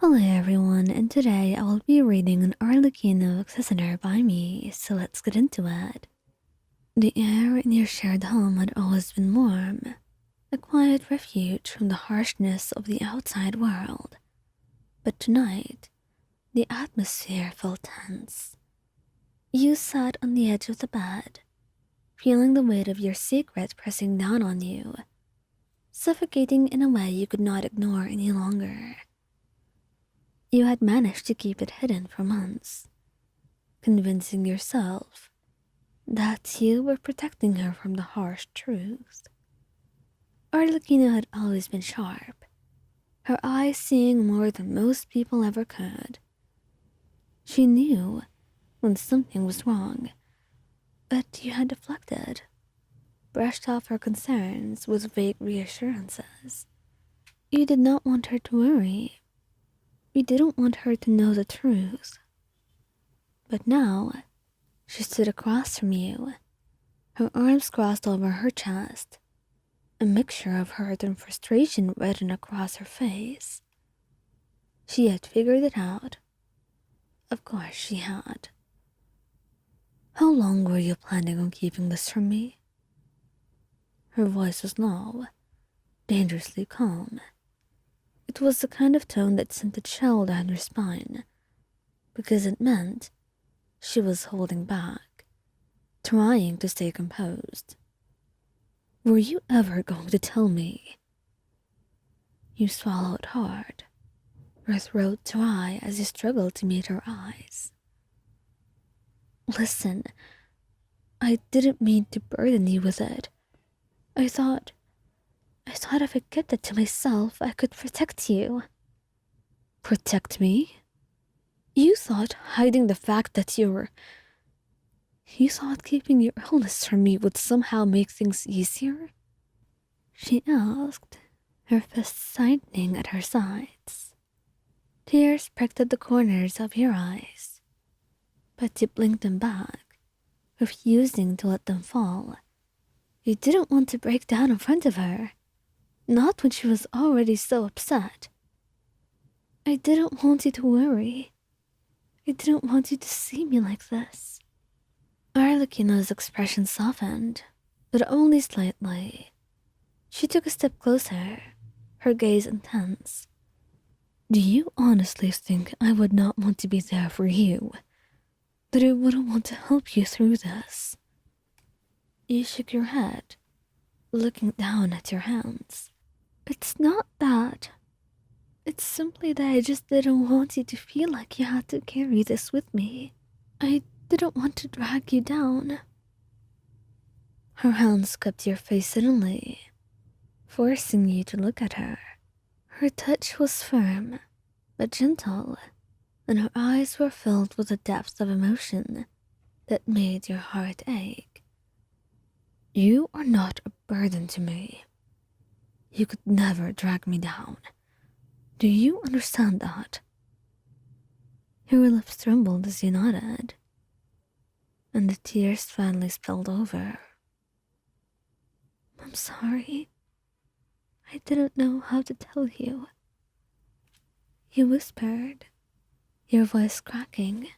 Hello everyone, and today I will be reading an Arlecchino Listener by me, so let's get into it. The air in your shared home had always been warm, a quiet refuge from the harshness of the outside world. But tonight, the atmosphere felt tense. You sat on the edge of the bed, feeling the weight of your secret pressing down on you, suffocating in a way you could not ignore any longer. You had managed to keep it hidden for months, convincing yourself that you were protecting her from the harsh truth. Arlecchino had always been sharp, her eyes seeing more than most people ever could. She knew when something was wrong, but you had deflected, brushed off her concerns with vague reassurances. You did not want her to worry. You didn't want her to know the truth. But now, she stood across from you, her arms crossed over her chest, a mixture of hurt and frustration written across her face. She had figured it out. Of course she had. How long were you planning on keeping this from me? Her voice was low, dangerously calm. It was the kind of tone that sent a chill down your spine, because it meant she was holding back, trying to stay composed. Were you ever going to tell me? You swallowed hard, your throat dry as you struggled to meet her eyes. Listen, I didn't mean to burden you with it. I thought if I kept it to myself, I could protect you. Protect me? You thought hiding the fact that you thought keeping your illness from me would somehow make things easier? She asked, her fists tightening at her sides. Tears pricked at the corners of your eyes, but you blinked them back, refusing to let them fall. You didn't want to break down in front of her, not when she was already so upset. I didn't want you to worry. I didn't want you to see me like this. Arlecchino's expression softened, but only slightly. She took a step closer, her gaze intense. Do you honestly think I would not want to be there for you? That I wouldn't want to help you through this? You shook your head, looking down at your hands. It's not that. It's simply that I just didn't want you to feel like you had to carry this with me. I didn't want to drag you down. Her hands cupped your face suddenly, forcing you to look at her. Her touch was firm, but gentle, and her eyes were filled with a depth of emotion that made your heart ache. You are not a burden to me. You could never drag me down. Do you understand that? Your lips trembled as you nodded, and the tears finally spilled over. I'm sorry. I didn't know how to tell you. You whispered, your voice cracking.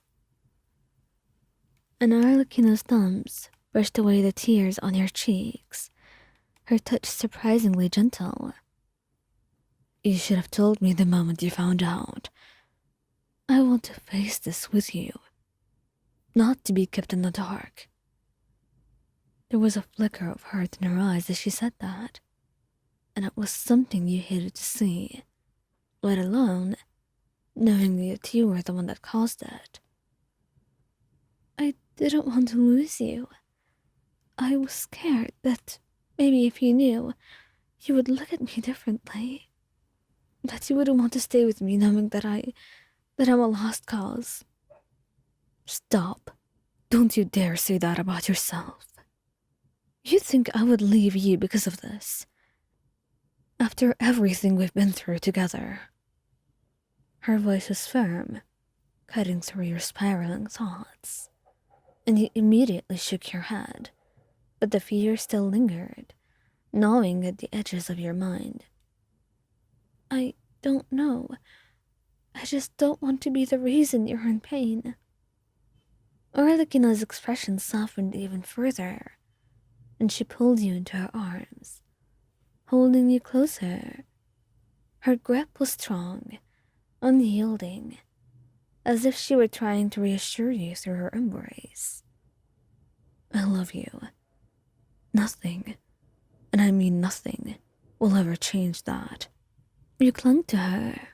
And Arlecchino's thumbs brushed away the tears on your cheeks, her touch surprisingly gentle. You should have told me the moment you found out. I want to face this with you, not to be kept in the dark. There was a flicker of hurt in her eyes as she said that, and it was something you hated to see, let alone knowing that you were the one that caused it. I didn't want to lose you. I was scared that maybe if you knew, you would look at me differently. That you wouldn't want to stay with me knowing that I'm a lost cause. Stop. Don't you dare say that about yourself. You think I would leave you because of this? After everything we've been through together. Her voice was firm, cutting through your spiraling thoughts, and you immediately shook your head, but the fear still lingered, gnawing at the edges of your mind. I don't know. I just don't want to be the reason you're in pain. Arlecchino's expression softened even further, and she pulled you into her arms, holding you closer. Her grip was strong, unyielding, as if she were trying to reassure you through her embrace. I love you. Nothing, and I mean nothing, will ever change that. You clung to her,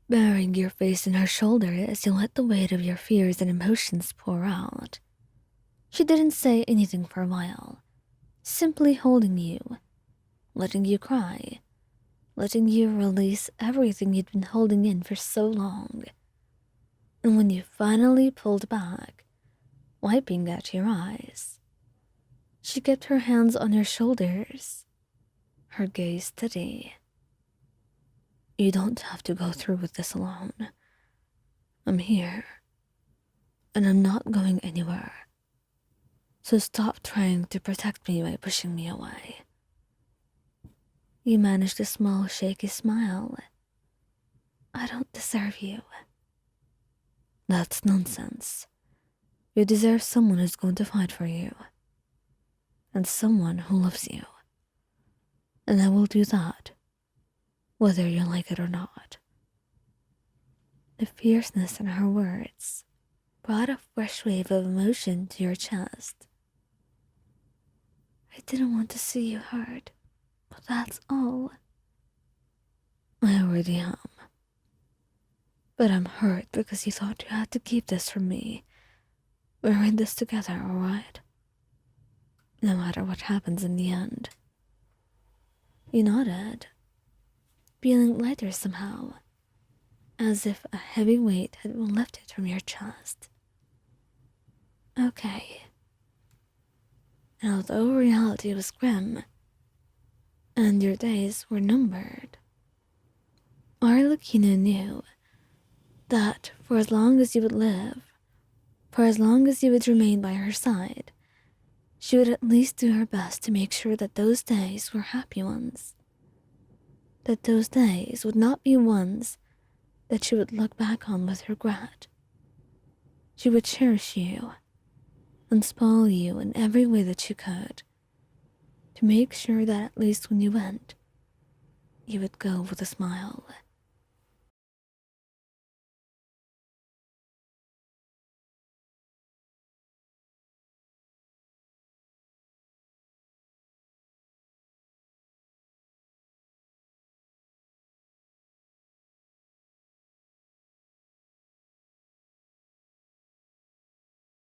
burying your face in her shoulder as you let the weight of your fears and emotions pour out. She didn't say anything for a while, simply holding you, letting you cry, letting you release everything you'd been holding in for so long. And when you finally pulled back, wiping at your eyes, she kept her hands on your shoulders, her gaze steady. You don't have to go through with this alone. I'm here, and I'm not going anywhere. So stop trying to protect me by pushing me away. You managed a small, shaky smile. I don't deserve you. That's nonsense. You deserve someone who's going to fight for you. And someone who loves you. And I will do that, whether you like it or not. The fierceness in her words brought a fresh wave of emotion to your chest. I didn't want to see you hurt, but that's all. I already am. But I'm hurt because you thought you had to keep this from me. We're in this together, alright? No matter what happens in the end. You nodded, feeling lighter somehow, as if a heavy weight had been lifted from your chest. Okay. And although reality was grim, and your days were numbered, Arlecchino knew that for as long as you would live, for as long as you would remain by her side, she would at least do her best to make sure that those days were happy ones. That those days would not be ones that she would look back on with regret. She would cherish you and spoil you in every way that she could, to make sure that at least when you went, you would go with a smile.